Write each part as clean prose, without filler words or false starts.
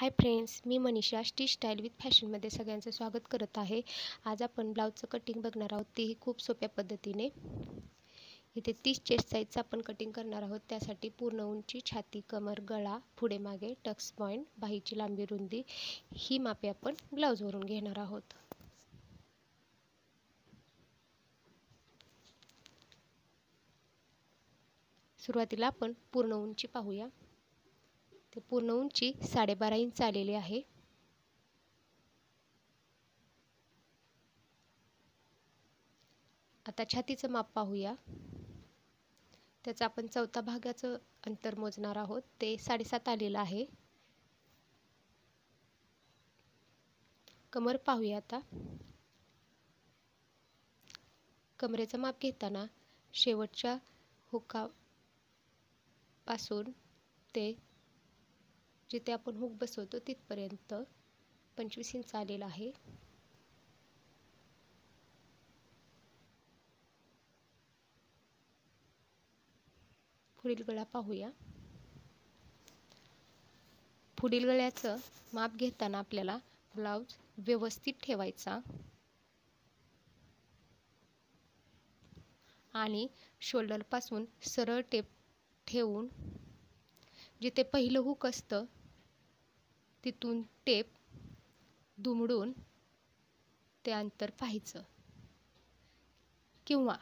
Hi friends, me Manisha stitch style with फॅशनमध्ये सगळ्यांचं स्वागत करत आहे. आज आपण ब्लाऊजचं कटिंग बघणार आहोत, तेही खूप सोप्या पद्धतीने. इथे 30 चेस्ट साईजचं आपण कटिंग करणार आहोत. त्यासाठी पूर्ण उंची, छाती, कमर, गळा, पुढे मागे, टक्स पॉईंट, बाहीची लांबी रुंदी ही मापे आपण ब्लाऊजवरून घेणार आहोत. सुरुवातीला आपण पूर्ण उंची पाहूया. ते पूर्ण उंची 12.5 इंच आलेली आहे. आता छातीचं माप पाहूया. त्याचं आपण चौथा भागाचं अंतर मोजणार आहोत. ते 7.5 आलेलं आहे. कमर पाहूया आता. कमरेचं माप घेताना शेवटच्या हुकापासून ते जिथे आपण हुक बसवतो तिथपर्यंत 25 इंच आलेलं आहे. पुढील गळा पाहूया. पुढील गळ्याचं माप घेताना आपल्याला ब्लाऊज व्यवस्थित ठेवायचा आणि शोल्डरपासून सरळ टेप ठेवून जिथे पहिलं हुक असतं तिथून टेप दुमडून ते अंतर पाहायचं, किंवा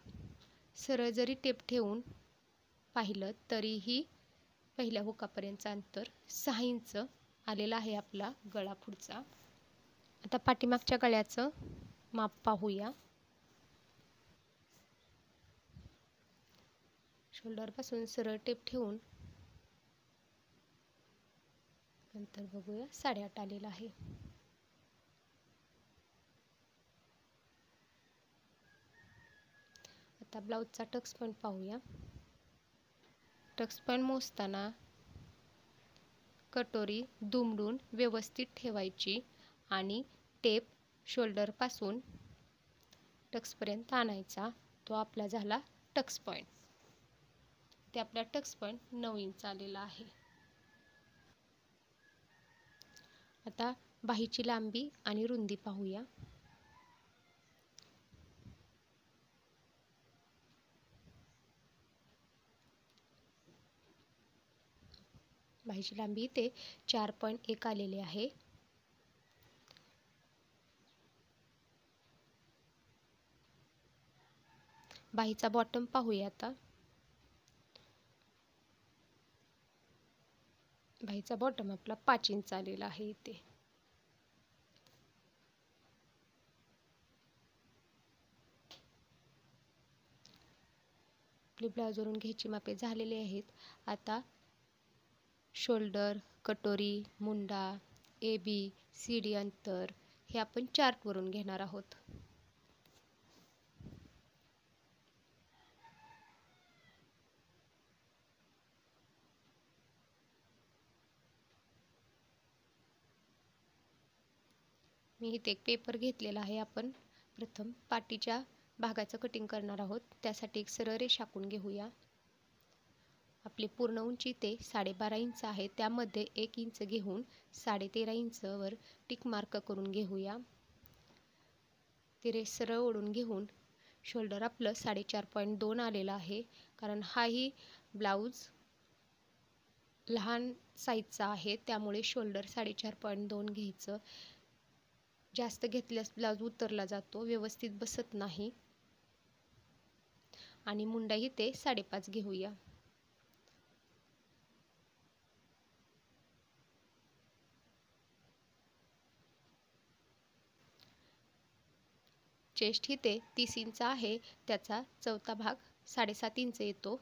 सरळ जरी टेप ठेवून पाहिलं तरीही पहिल्या हुकापर्यंतचं अंतर 6 इंच आलेला आहे आपला गळा पुढचा. आता पाठीमागच्या गळ्याचं माप पाहूया. शोल्डरपासून सरळ टेप ठेवून अंतर बघूया, 8.5 आलेलं आहे. आता ब्लाऊजचा टक्स पॉईंट पाहूया. टक्स पॉईंट मोजताना कटोरी दुमडून व्यवस्थित ठेवायची आणि टेप शोल्डरपासून टक्सपर्यंत आणायचा. तो आपला झाला टक्स पॉईंट. ते आपला टक्स पॉईंट 9 इंच आलेला आहे. आता बाहीची लांबी आणि रुंदी पाहूया. बाहीची लांबी इथे 4.1 आलेली आहे. बाहीचा बॉटम पाहूया आता. बाहीचा बॉटम आपला 5 इंच आलेला आहे इथे. आपली ब्लाऊजवरून घ्यायची मापे झालेली आहेत. आता शोल्डर, कटोरी, मुंडा, AB, CD अंतर हे आपण चार्टवरून घेणार आहोत. मी इथे एक पेपर घेतलेला आहे. आपण प्रथम पाठीच्या भागाचं कटिंग करणार आहोत. त्यासाठी एक सरळ रेष आखून घेऊया. आपली पूर्ण उंची ते 12.5 इंच आहे. त्यामध्ये 1 इंच घेऊन 13.5 इंचवर टिक मार्क करून घेऊया. ती रेष सरळ ओढून घेऊन शोल्डर आपलं 4.5 आलेलं आहे. कारण हाही ब्लाऊज लहान साईजचा आहे, त्यामुळे शोल्डर 4.5 घ्यायचं. जास्त घेतल्यास ब्लाऊज उतरला जातो, व्यवस्थित बसत नाही. आणि मुंडाही ते 5.5 घेऊया. चेस्ट ही ते 30 इंच आहे. त्याचा चौथा भाग 7.5 इंच येतो.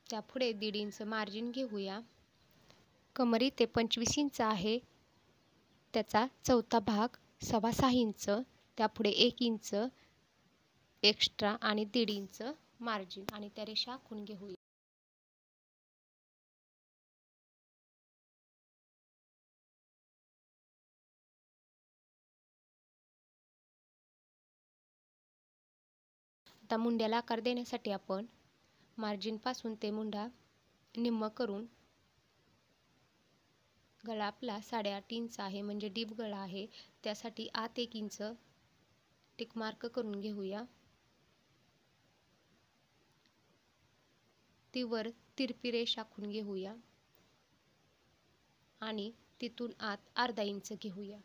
त्यापुढे 1.5 इंच मार्जिन घेऊया. कमर इथे 25 इंच आहे. त्याचा चौथा भाग 6.25 इंच. त्यापुढे 1 इंच एक्स्ट्रा आणि 1.5 इंच मार्जिन, आणि त्या रेषा आखून घेऊया. आता मुंड्याला आकार देण्यासाठी आपण मार्जिनपासून ते मुंडा निम्म करून, गळा आपला 8.5 इंच आहे म्हणजे डीप गळा आहे, त्यासाठी आत 1 इंच टिक मार्क करून घेऊया. ती वर तिरपी रेष आखून घेऊया आणि तिथून आत अर्धा इंच घेऊया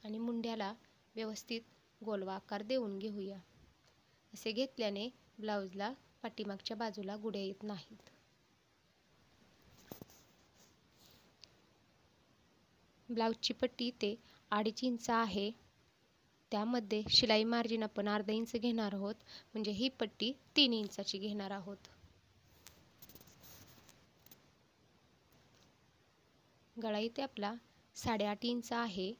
आणि मुंड्याला व्यवस्थित गोलवा आकार देऊन घेऊया. असे घेतल्याने ब्लाऊजला पाठीमागच्या बाजूला गुढे येत नाहीत. ब्लाऊजची पट्टी इथे 2.5 इंच आहे, त्यामध्ये शिलाई मार्जिन आपण अर्धा इंच घेणार आहोत, म्हणजे ही पट्टी 3 इंचाची घेणार आहोत. गळा इथे आपला 8.5 इंच आहे.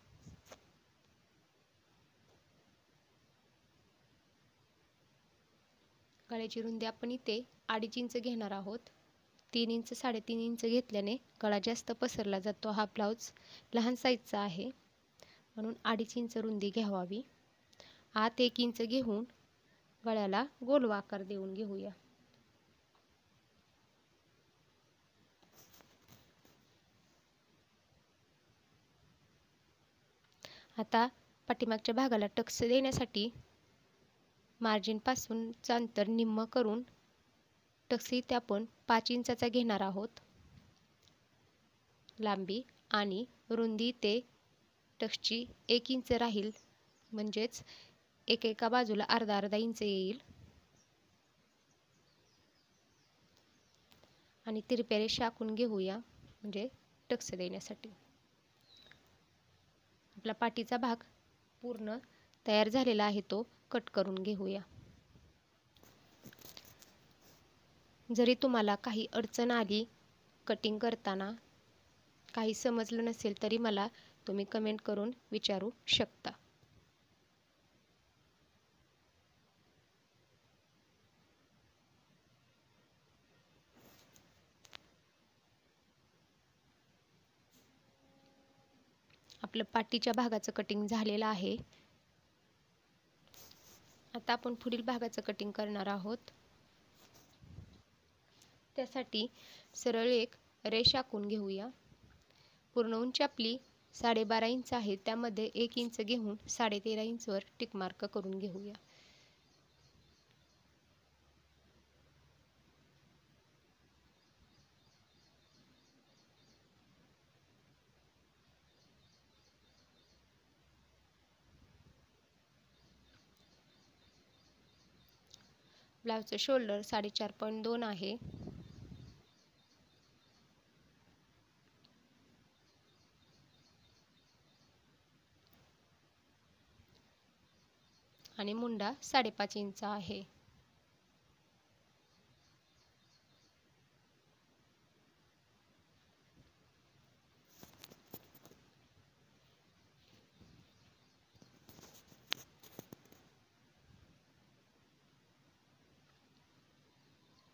गळ्याची रुंदी आपण इथे 2.5 इंच घेणार आहोत. 3 इंच 3.5 इंच घेतल्याने गळा जास्त पसरला जातो. हा ब्लाऊज लहान साईजचा आहे म्हणून 2.5 इंच रुंदी घ्यावी. आत 1 इंच घेऊन गळ्याला गोलवा आकार देऊन घेऊया. आता पाठीमागच्या भागाला टक्स देण्यासाठी मार्जिनपासूनचं अंतर निम्म करून टक्स इथे आपण 5 इंचाचा घेणार आहोत लांबी, आणि रुंदी ते टक्सची 1 इंच राहील, म्हणजेच एका बाजूला अर्धा इंच येईल. आणि तिरप्या रेषा आखून घेऊया म्हणजे टक्स देण्यासाठी. आपला पाठीचा भाग पूर्ण तयार झालेला आहे, तो कट करून घेऊया. जरी तुम्हाला काही अडचण आली कटिंग करताना, काही समजलं नसेल तरी मला तुम्ही कमेंट करून विचारू शकता. आपलं पाठीच्या भागाचं कटिंग झालेलं आहे. आता आपण पुढील भागाचं कटिंग करणार आहोत. त्यासाठी सरळ एक रेष आखून घेऊया. पूर्ण उंची आपली 12.5 इंच आहे, त्यामध्ये 1 इंच घेऊन 13.5 इंचवर टिक मार्क करून घेऊया. ब्लाऊजचं शोल्डर 4.5.2 आहे. आणि मुंडा 5.5 इंच आहे.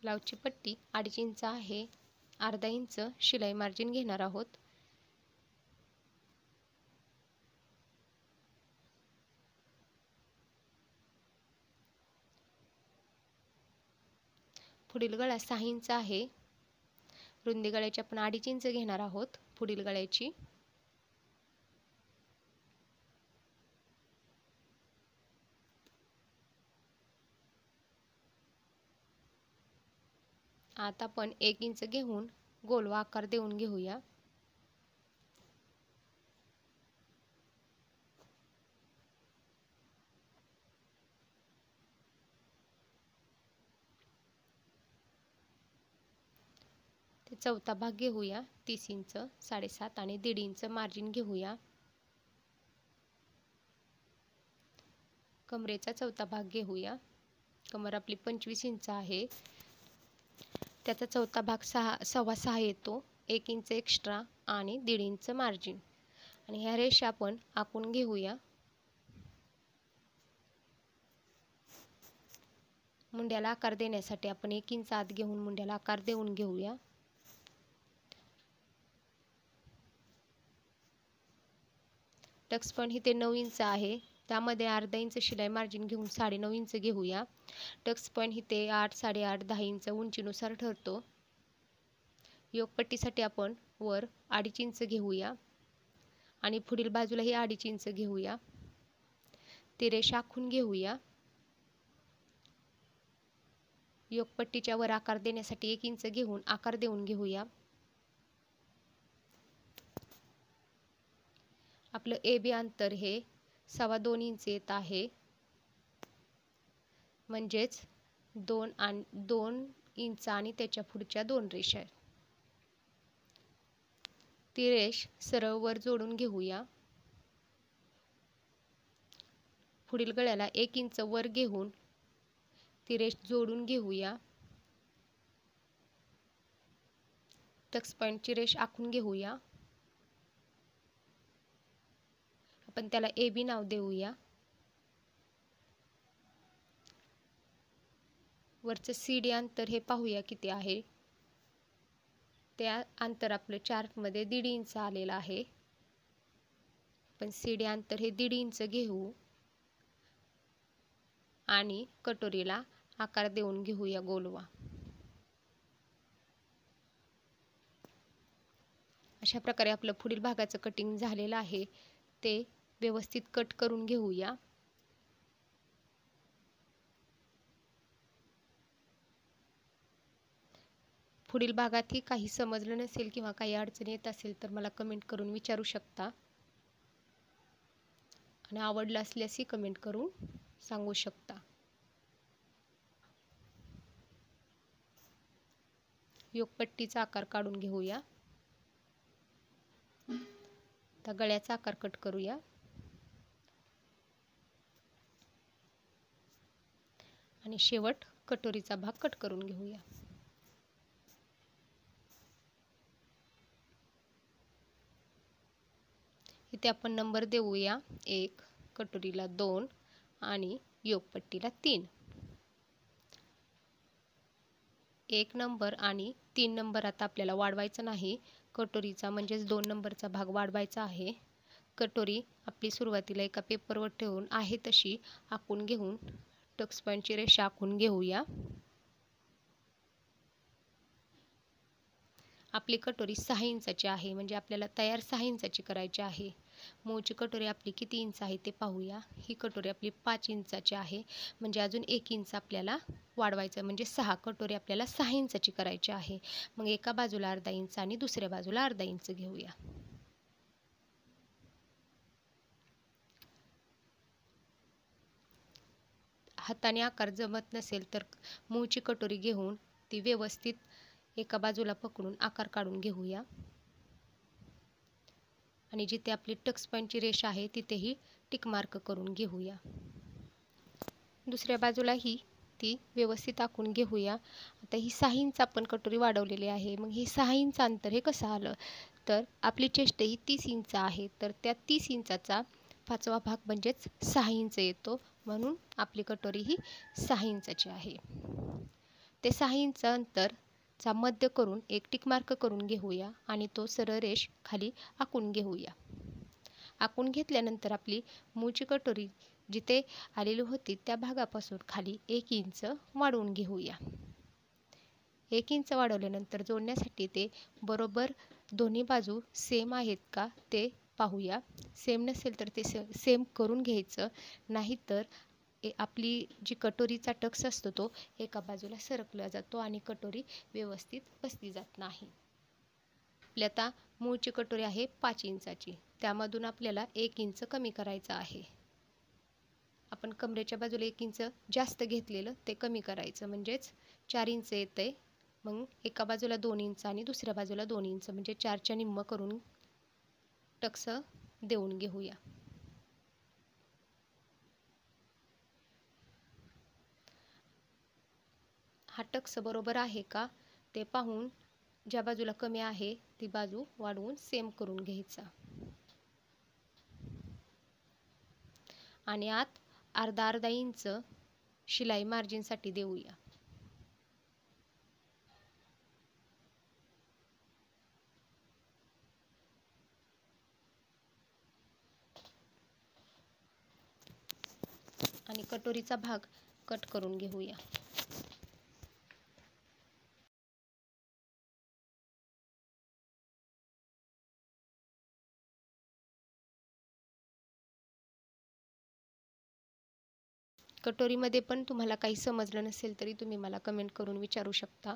ब्लाऊजची पट्टी 2.5 इंच आहे. अर्धा इंच शिलाई मार्जिन घेणार आहोत. पुढील गळा 6 इंच आहे. रुंदी गळ्याची आपण 2.5 इंच घेणार आहोत. पुढील गळ्याची आता आपण 1 इंच घेऊन गोलवा आकार देऊन घेऊया. ते चौथा भाग घेऊया 30 इंच, 7.5 आणि 1.5 इंच मार्जिन घेऊया. कमरेचा चौथा भाग घेऊया. कमर आपली 25 इंच आहे, त्याचा चौथा भाग 6.25 येतो. 1 इंच एक्स्ट्रा आणि 1.5 इंच मार्जिन. आणि ह्या रेषा आपण आखून घेऊया. मुंड्याला आकार देण्यासाठी आपण 1 इंच आत घेऊन मुंड्याला आकार देऊन घेऊया. टक्स पण इथे 9 इंच आहे, त्यामध्ये अर्धा इंच शिलाई मार्जिन घेऊन 9.5 इंच घेऊया. टक्स पॉईंट इथे 8, 8.5, 10 इंच उंचीनुसार ठरतो. योगपट्टीसाठी आपण वर 2.5 इंच घेऊया आणि पुढील बाजूलाही 2.5 इंच घेऊया. ती रेष आखून घेऊया. योगपट्टीच्या वर आकार देण्यासाठी 1 इंच घेऊन आकार देऊन घेऊया. आपलं AB अंतर हे 2.25 इंच येत आहे, म्हणजेच 2 इंच आणि त्याच्या पुढच्या 2 रेषा आहेत. ती रेष सरळ वर जोडून घेऊया. पुढील गळ्याला 1 इंच वर घेऊन ती रेष जोडून घेऊया. टक्स पॉईंटची रेष आखून घेऊया. आपण त्याला AB नाव देऊया. वरचं CD अंतर हे पाहूया किती आहे. त्या अंतर आपलं चार्टमध्ये 1.5 इंच आलेलं आहे. पण CD अंतर हे 1.5 इंच घेऊ आणि कटोरीला आकार देऊन घेऊया गोलवा. अशा प्रकारे आपलं पुढील भागाचं कटिंग झालेलं आहे. ते व्यवस्थित कट करून घेऊया. पुढील भागातही काही समजलं नसेल किंवा काही अडचणी येत असेल तर मला कमेंट करून विचारू शकता आणि आवडलं असल्यासही कमेंट करून सांगू शकता. योगपट्टीचा आकार काढून घेऊया. आता गळ्याचा आकार कट करूया. आणि शेवट कटोरीचा भाग कट करून घेऊया. इथे आपण नंबर देऊया 1, कटोरीला 2 आणि योगपट्टीला 3. 1 नंबर आणि 3 नंबर आता आपल्याला वाढवायचा नाही. कटोरीचा म्हणजेच 2 नंबरचा भाग वाढवायचा आहे. कटोरी आपली सुरुवातीला एका पेपरवर ठेवून आहे तशी आखून घेऊन टक्स पॉईंटची रेषा आखून घेऊया. आपली कटोरी 6 इंचाची आहे, म्हणजे आपल्याला तयार 6 इंचाची करायची आहे. मूळची कटोरी आपली किती इंच आहे ते पाहूया. ही कटोरी आपली 5 इंचाची आहे, म्हणजे अजून 1 इंच आपल्याला वाढवायचं, म्हणजे 6 कटोरी आपल्याला 6 इंचाची करायची आहे. मग एका बाजूला अर्धा इंच आणि दुसऱ्या बाजूला अर्धा इंच घेऊया. हाताने आकार जमत नसेल तर मूळची कटोरी घेऊन ती व्यवस्थित एका बाजूला पकडून आकार काढून घेऊया. आणि जिथे आपली टक्स पॉईंटची रेषा आहे तिथेही टिक मार्क करून घेऊया. दुसऱ्या बाजूलाही ती व्यवस्थित आखून घेऊया. आता ही 6 इंच आपण कटोरी वाढवलेली आहे. मग ही 6 इंच अंतर हे कसं आलं, तर आपली चेस्ट ही 30 इंच आहे, तर त्या 30 इंचाचा 5वा भाग म्हणजेच 6 इंच येतो. म्हणून आपली कटोरी ही 6 इंचाची आहे. ते 6 इंच अंतरचा मध्य करून एक टिक मार्क करून घेऊया आणि तो सरळ रेष खाली आखून घेऊया. आखून घेतल्यानंतर आपली मूळची कटोरी जिथे आलेली होती त्या भागापासून खाली 1 इंच वाढवून घेऊया. 1 इंच वाढवल्यानंतर जोडण्यासाठी ते बरोबर दोन्ही बाजू सेम आहेत का ते पाहूया. सेम नसेल तर ते सेम करून घ्यायचं, नाहीतर आपली जी कटोरीचा टक्स असतो तो एका बाजूला सरकला जातो आणि कटोरी व्यवस्थित बसली जात नाही. आपली आता मूळची कटोरी आहे 5 इंचाची, त्यामधून आपल्याला 1 इंच कमी करायचं आहे. आपण कमरेच्या बाजूला 1 इंच जास्त घेतलेलं ते कमी करायचं, म्हणजेच 4 इंच येते. मग एका बाजूला 2 इंच आणि दुसऱ्या बाजूला 2 इंच, म्हणजे 4च्या निम्म करून टक्स देऊन घेऊया. हा टक्स बरोबर आहे का ते पाहून ज्या बाजूला कमी आहे ती बाजू वाढवून सेम करून घ्यायचा आणि आत अर्धा इंच शिलाई मार्जिनसाठी देऊया. आणि कटोरीचा भाग कट करून घेऊया. कटोरीमध्ये पण तुम्हाला काही समजलं नसेल तरी तुम्ही मला कमेंट करून विचारू शकता.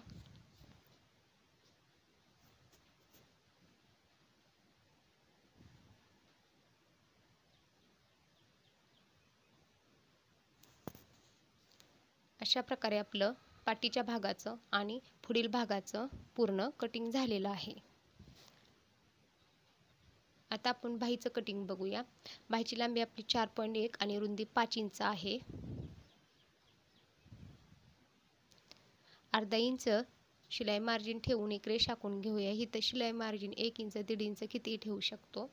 अशा प्रकारे आपलं पाठीच्या भागाचं आणि पुढील भागाचं पूर्ण कटिंग झालेलं आहे. आता आपण बाहीचं कटिंग बघूया. बाहीची लांबी आपली 4.1 आणि रुंदी 5 इंच आहे. अर्धा इंच शिलाई मार्जिन ठेवून एक रेष आखून घेऊया. इथं शिलाई मार्जिन 1 इंच 1.5 इंच किती ठेवू शकतो.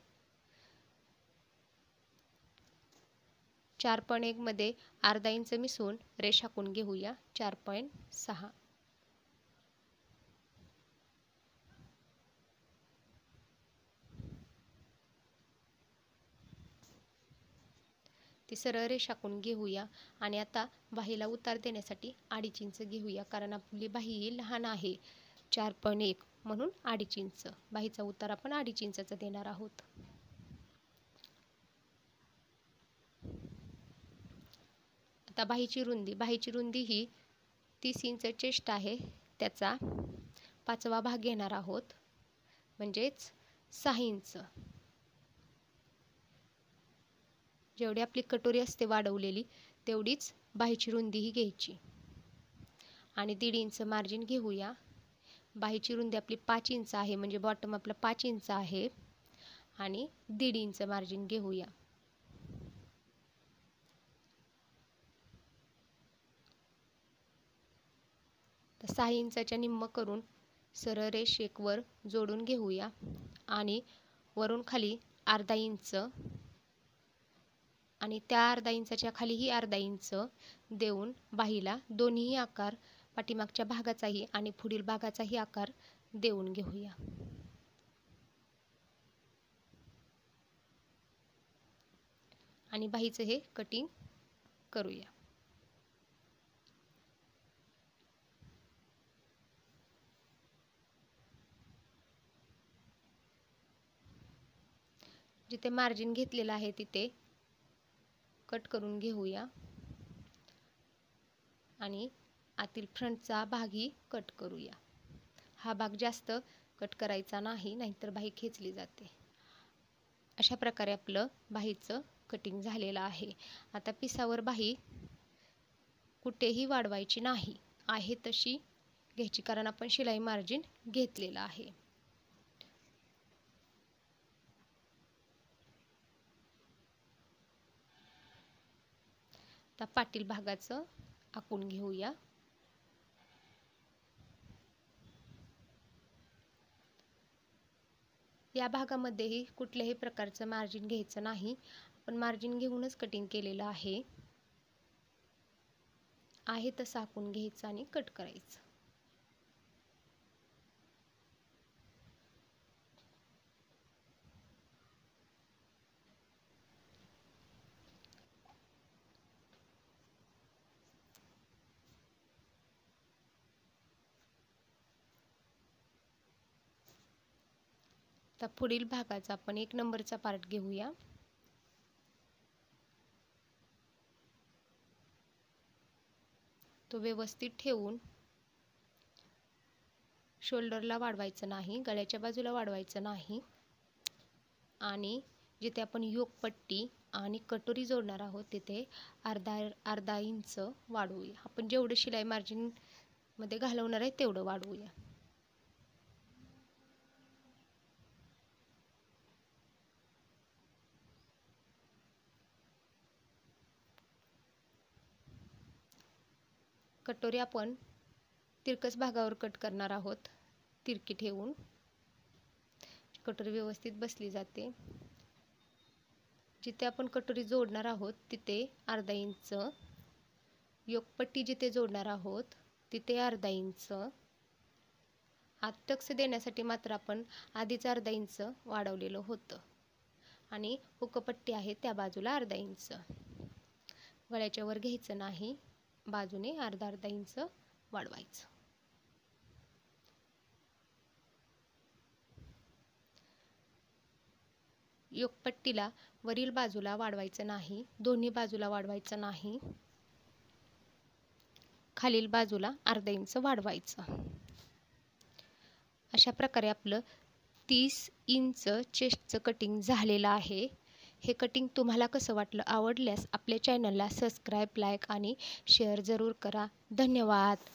4.1 मध्ये अर्धा इंच मिसळून रेष आखून घेऊया. 4.6. ती सरळ रेष आखून घेऊया आणि आता बाहीला उतार देण्यासाठी 2.5 इंच घेऊया, कारण आपली बाही लहान आहे 4.1 म्हणून 2.5 इंच. बाहीचा उतार आपण 2.5 इंचाचा देणार आहोत. आता बाहीची रुंदी ही 30 इंच चेस्ट आहे. त्याचा 5वा भाग घेणार आहोत, म्हणजेच 6 इंच. जेवढी आपली कटोरी असते वाढवलेली तेवढीच बाहीची रुंदी ही घ्यायची आणि 1.5 इंच मार्जिन घेऊया. बाहीची रुंदी आपली 5 इंच आहे, म्हणजे बॉटम आपला 5 इंच आहे आणि 1.5 इंच मार्जिन घेऊया. तर 6 इंचाच्या निम्म करून सरळ रेष एक वर जोडून घेऊया आणि वरून खाली अर्धा इंच आणि त्या अर्धा इंचाच्या खालीही अर्धा इंच देऊन बाहीला दोन्ही आकार, पाठीमागच्या भागाचाही आणि पुढील भागाचाही आकार देऊन घेऊया. आणि बाहीचं हे कटिंग करूया. जिथे मार्जिन घेतलेलं आहे तिथे कट करून घेऊया आणि आतील फ्रंटचा भागही कट करूया. हा भाग जास्त कट करायचा नाही, नाहीतर बाही खेचली जाते. अशा प्रकारे आपलं बाहीचं कटिंग झालेलं आहे. आता पिसावर बाही कुठेही वाढवायची नाही, आहे तशी घ्यायची, कारण आपण शिलाई मार्जिन घेतलेलं आहे. आता पाटील भागाचं आखून घेऊया. या भागामध्येही कुठल्याही प्रकारचं मार्जिन घ्यायचं नाही, आपण मार्जिन घेऊनच कटिंग केलेलं आहे. तसं आखून घ्यायचं आणि कट करायचं. आता पुढील भागाचा आपण 1 नंबरचा पार्ट घेऊया. तो व्यवस्थित ठेवून शोल्डरला वाढवायचं नाही, गळ्याच्या बाजूला वाढवायचं नाही आणि जिथे आपण योकपट्टी आणि कटोरी जोडणार आहोत तिथे अर्धा इंच वाढवूया. आपण जेवढं शिलाई मार्जिन मध्ये घालवणार आहे तेवढं वाढवूया. कटोरी आपण तिरकस भागावर कट करणार आहोत, तिरकी ठेवून. कटोरी व्यवस्थित बसली जाते. जिथे आपण कटोरी जोडणार आहोत तिथे अर्धा इंच, योकपट्टी जिथे जोडणार आहोत तिथे अर्धा इंच, आत टक्स देण्यासाठी मात्र आपण आधीच अर्धा इंच वाढवलेलं होतं आणि हुकपट्टी आहे त्या बाजूला अर्धा इंच. गळ्याच्या वर घ्यायचं नाही, बाजूने अर्धा अर्धा इंच वाढवायचं. योकपट्टीला वरील बाजूला वाढवायचं नाही, दोन्ही बाजूला वाढवायचं नाही, खालील बाजूला अर्धा इंच वाढवायचं. अशा प्रकारे आपलं 30 इंच चेस्टचं कटिंग झालेलं आहे. हे कटिंग तुम्हाला कसं वाटलं? आवडल्यास आपल्या चॅनलला सबस्क्राईब, लाईक आणि शेअर जरूर करा. धन्यवाद.